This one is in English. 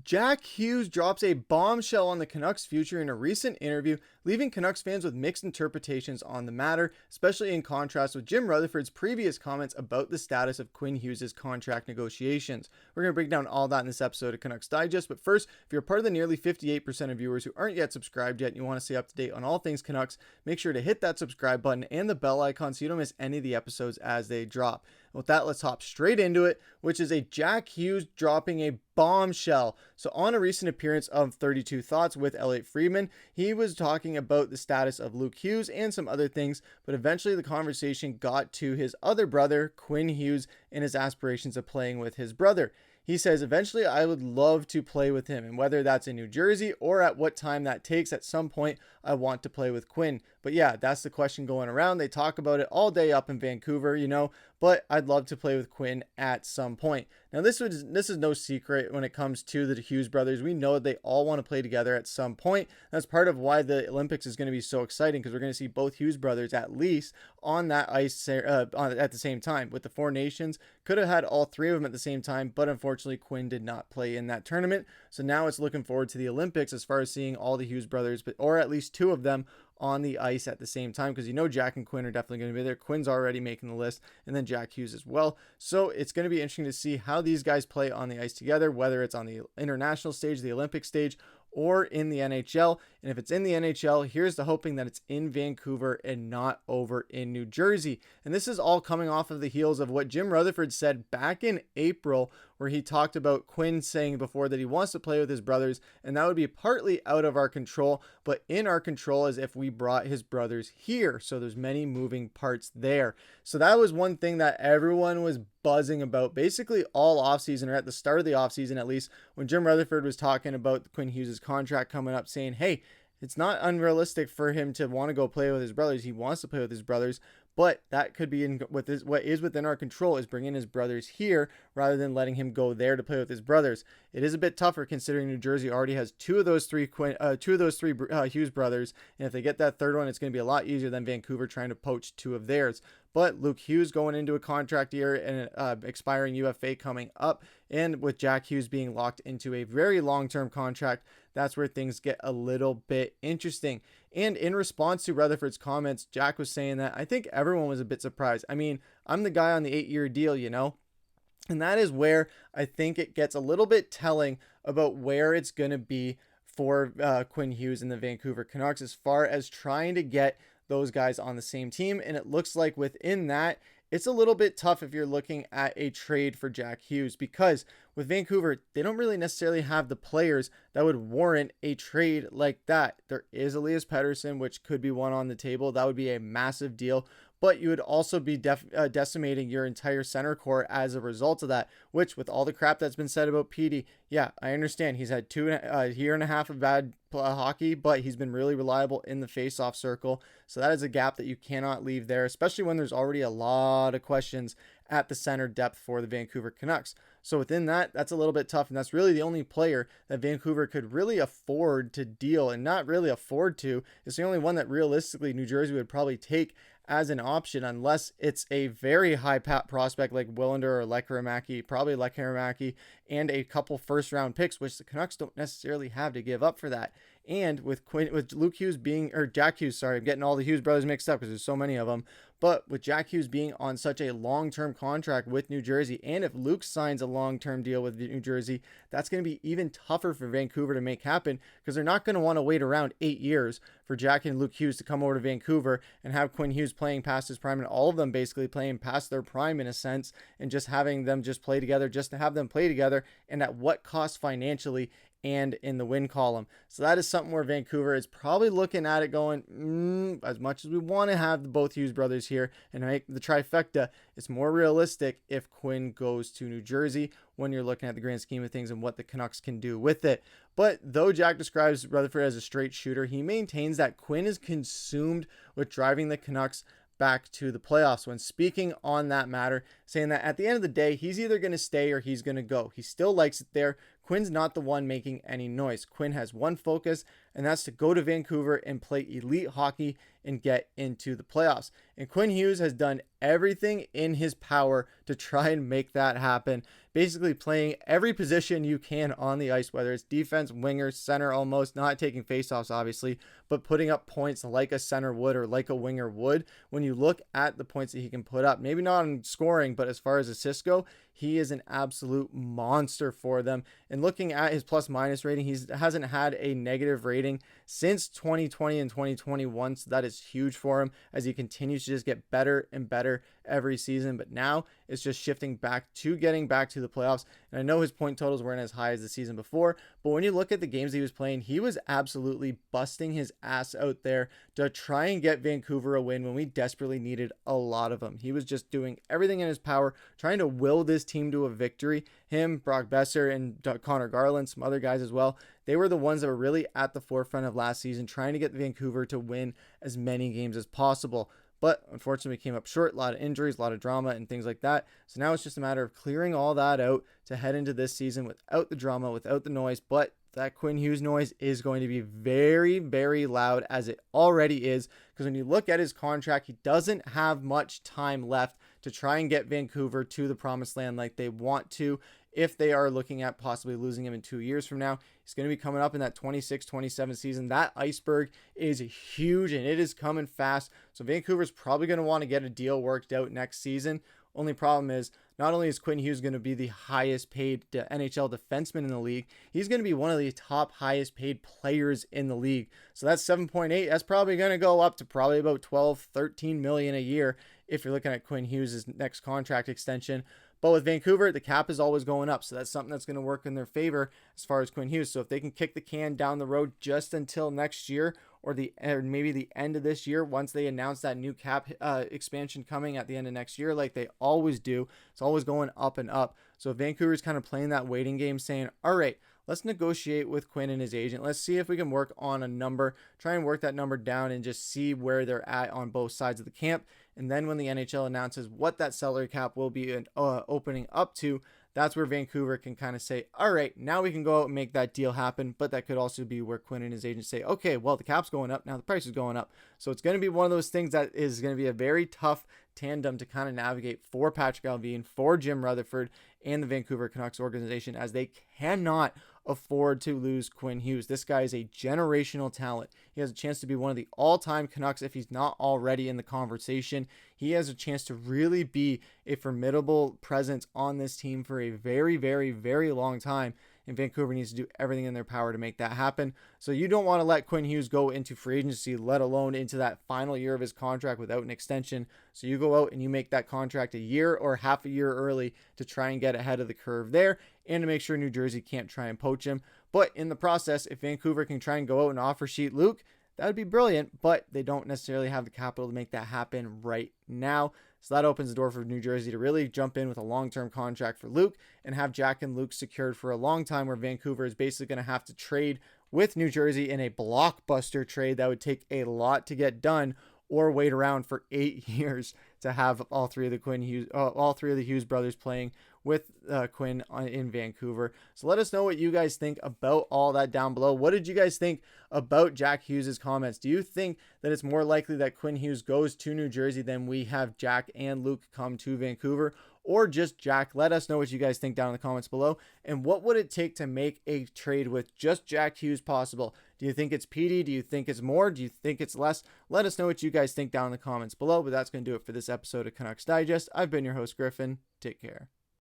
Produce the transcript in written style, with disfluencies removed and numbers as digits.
Jack Hughes drops a bombshell on the Canucks' future in a recent interview, leaving Canucks fans with mixed interpretations on the matter, especially in contrast with Jim Rutherford's previous comments about the status of Quinn Hughes' contract negotiations. We're going to break down all that in this episode of Canucks Digest, but first, if you're part of the nearly 58% of viewers who aren't yet subscribed yet and you want to stay up to date on all things Canucks, make sure to hit that subscribe button and the bell icon so you don't miss any of the episodes as they drop. With that, let's hop straight into it, which is a Jack Hughes dropping a bombshell. So on a recent appearance of 32 Thoughts with Elliot Friedman, he was talking about the status of Luke Hughes and some other things, but eventually the conversation got to his other brother, Quinn Hughes, and his aspirations of playing with his brother. He says, eventually I would love to play with him, and whether that's in New Jersey or at what time that takes, at some point I want to play with Quinn. But yeah, that's the question going around. They talk about it all day up in Vancouver, but I'd love to play with Quinn at some point. Now, this is no secret when it comes to the Hughes brothers. We know they all want to play together at some point. That's part of why the Olympics is going to be so exciting, because we're going to see both Hughes brothers at least on that ice at the same time. With the Four Nations, could have had all three of them at the same time, but unfortunately Quinn did not play in that tournament. So now it's looking forward to the Olympics as far as seeing all the Hughes brothers, or at least two of them on the ice at the same time, because Jack and Quinn are definitely going to be there. Quinn's already making the list, and then Jack Hughes as well. So it's going to be interesting to see how these guys play on the ice together, whether it's on the international stage, the Olympic stage, or in the NHL. And if it's in the NHL, here's the hoping that it's in Vancouver and not over in New Jersey. And this is all coming off of the heels of what Jim Rutherford said back in April, where he talked about Quinn saying before that he wants to play with his brothers, and that would be partly out of our control, but in our control as if we brought his brothers here. So there's many moving parts there. So that was one thing that everyone was buzzing about basically all offseason, or at the start of the offseason at least, when Jim Rutherford was talking about Quinn Hughes' contract coming up, saying, hey, it's not unrealistic for him to want to go play with his brothers. He wants to play with his brothers, but that could be what is within our control is bringing his brothers here rather than letting him go there to play with his brothers. It is a bit tougher considering New Jersey already has two of those three Hughes brothers, and if they get that third one, it's going to be a lot easier than Vancouver trying to poach two of theirs. But Luke Hughes going into a contract year and expiring UFA coming up, and with Jack Hughes being locked into a very long-term contract, that's where things get a little bit interesting. And in response to Rutherford's comments, Jack was saying that I think everyone was a bit surprised. I mean, I'm the guy on the 8-year deal, and that is where I think it gets a little bit telling about where it's going to be for Quinn Hughes and the Vancouver Canucks as far as trying to get those guys on the same team. And it looks like within that, it's a little bit tough if you're looking at a trade for Jack Hughes, because with Vancouver, they don't really necessarily have the players that would warrant a trade like that. There is Elias Pettersson, which could be one on the table. That would be a massive deal. But you would also be decimating your entire center core as a result of that, which with all the crap that's been said about Petey, yeah, I understand. He's had a year and a half of bad hockey, but he's been really reliable in the face-off circle. So that is a gap that you cannot leave there, especially when there's already a lot of questions at the center depth for the Vancouver Canucks. So within that, that's a little bit tough, and that's really the only player that Vancouver could really afford to deal, and not really afford to. It's the only one that realistically New Jersey would probably take as an option, unless it's a very high prospect like Willander or Lekkerimaki, probably Lekkerimaki, and a couple first-round picks, which the Canucks don't necessarily have to give up for that. And with Luke Hughes Jack Hughes, sorry, I'm getting all the Hughes brothers mixed up because there's so many of them. But with Jack Hughes being on such a long-term contract with New Jersey, and if Luke signs a long-term deal with New Jersey, that's going to be even tougher for Vancouver to make happen, because they're not going to want to wait around 8 years for Jack and Luke Hughes to come over to Vancouver and have Quinn Hughes playing past his prime, and all of them basically playing past their prime in a sense, and just having them just play together, just to have them play together, and at what cost financially and in the win column. So that is something where Vancouver is probably looking at it going, as much as we want to have both Hughes brothers here and make the trifecta, it's more realistic if Quinn goes to New Jersey when you're looking at the grand scheme of things and what the Canucks can do with it. But though Jack describes Rutherford as a straight shooter, he maintains that Quinn is consumed with driving the Canucks back to the playoffs when speaking on that matter, saying that at the end of the day, he's either going to stay or he's going to go. He still likes it there. Quinn's not the one making any noise. Quinn has one focus, and that's to go to Vancouver and play elite hockey and get into the playoffs. And Quinn Hughes has done everything in his power to try and make that happen, basically playing every position you can on the ice, whether it's defense, winger, center, almost not taking faceoffs obviously, but putting up points like a center would or like a winger would. When you look at the points that he can put up, maybe not in scoring, but as far as assists go, he is an absolute monster for them. And looking at his plus minus rating, he hasn't had a negative rating since 2020 and 2021, so that is huge for him as he continues to just get better and better every season. But now it's just shifting back to getting back to the playoffs. And I know his point totals weren't as high as the season before, but when you look at the games he was playing, he was absolutely busting his ass out there to try and get Vancouver a win when we desperately needed a lot of them. He was just doing everything in his power, trying to will this team to a victory. Him, Brock Boeser, and Conor Garland, some other guys as well, they were the ones that were really at the forefront of last season, trying to get Vancouver to win as many games as possible. But unfortunately, we came up short. A lot of injuries, a lot of drama, and things like that. So now it's just a matter of clearing all that out to head into this season without the drama, without the noise. But that Quinn Hughes noise is going to be very, very loud, as it already is. Because when you look at his contract, he doesn't have much time left to try and get Vancouver to the promised land like they want to. If they are looking at possibly losing him in 2 years from now, he's going to be coming up in that 26-27 season. That iceberg is huge and it is coming fast. So Vancouver's probably going to want to get a deal worked out next season. Only problem is, not only is Quinn Hughes going to be the highest paid NHL defenseman in the league, he's going to be one of the top highest paid players in the league. So that's 7.8. That's probably going to go up to probably about 12, 13 million a year if you're looking at Quinn Hughes' next contract extension. But with Vancouver, the cap is always going up, so that's something that's going to work in their favor as far as Quinn Hughes. So if they can kick the can down the road just until next year, or maybe the end of this year, once they announce that new cap expansion coming at the end of next year, like they always do, it's always going up and up. So Vancouver's kind of playing that waiting game, saying, all right, let's negotiate with Quinn and his agent. Let's see if we can work on a number, try and work that number down and just see where they're at on both sides of the camp. And then when the NHL announces what that salary cap will be opening up to, that's where Vancouver can kind of say, all right, now we can go out and make that deal happen. But that could also be where Quinn and his agent say, okay, well, the cap's going up. Now the price is going up. So it's going to be one of those things that is going to be a very tough tandem to kind of navigate for Patrik Allvin, for Jim Rutherford, and the Vancouver Canucks organization, as they cannot afford to lose Quinn Hughes. This guy is a generational talent. He has a chance to be one of the all-time Canucks if he's not already in the conversation. He has a chance to really be a formidable presence on this team for a very, very, very long time. And Vancouver needs to do everything in their power to make that happen. So you don't want to let Quinn Hughes go into free agency, let alone into that final year of his contract without an extension. So you go out and you make that contract a year or half a year early to try and get ahead of the curve there, and to make sure New Jersey can't try and poach him. But in the process, if Vancouver can try and go out and offer sheet Luke, that would be brilliant, but they don't necessarily have the capital to make that happen right now. So that opens the door for New Jersey to really jump in with a long-term contract for Luke and have Jack and Luke secured for a long time, where Vancouver is basically going to have to trade with New Jersey in a blockbuster trade that would take a lot to get done, or wait around for 8 years to have all three of the Hughes brothers playing with Quinn in Vancouver. So let us know what you guys think about all that down below. What did you guys think about Jack Hughes' comments? Do you think that it's more likely that Quinn Hughes goes to New Jersey than we have Jack and Luke come to Vancouver, or just Jack? Let us know what you guys think down in the comments below. And what would it take to make a trade with just Jack Hughes possible? Do you think it's Petey? Do you think it's more? Do you think it's less? Let us know what you guys think down in the comments below. But that's going to do it for this episode of Canucks Digest. I've been your host, Griffen. Take care.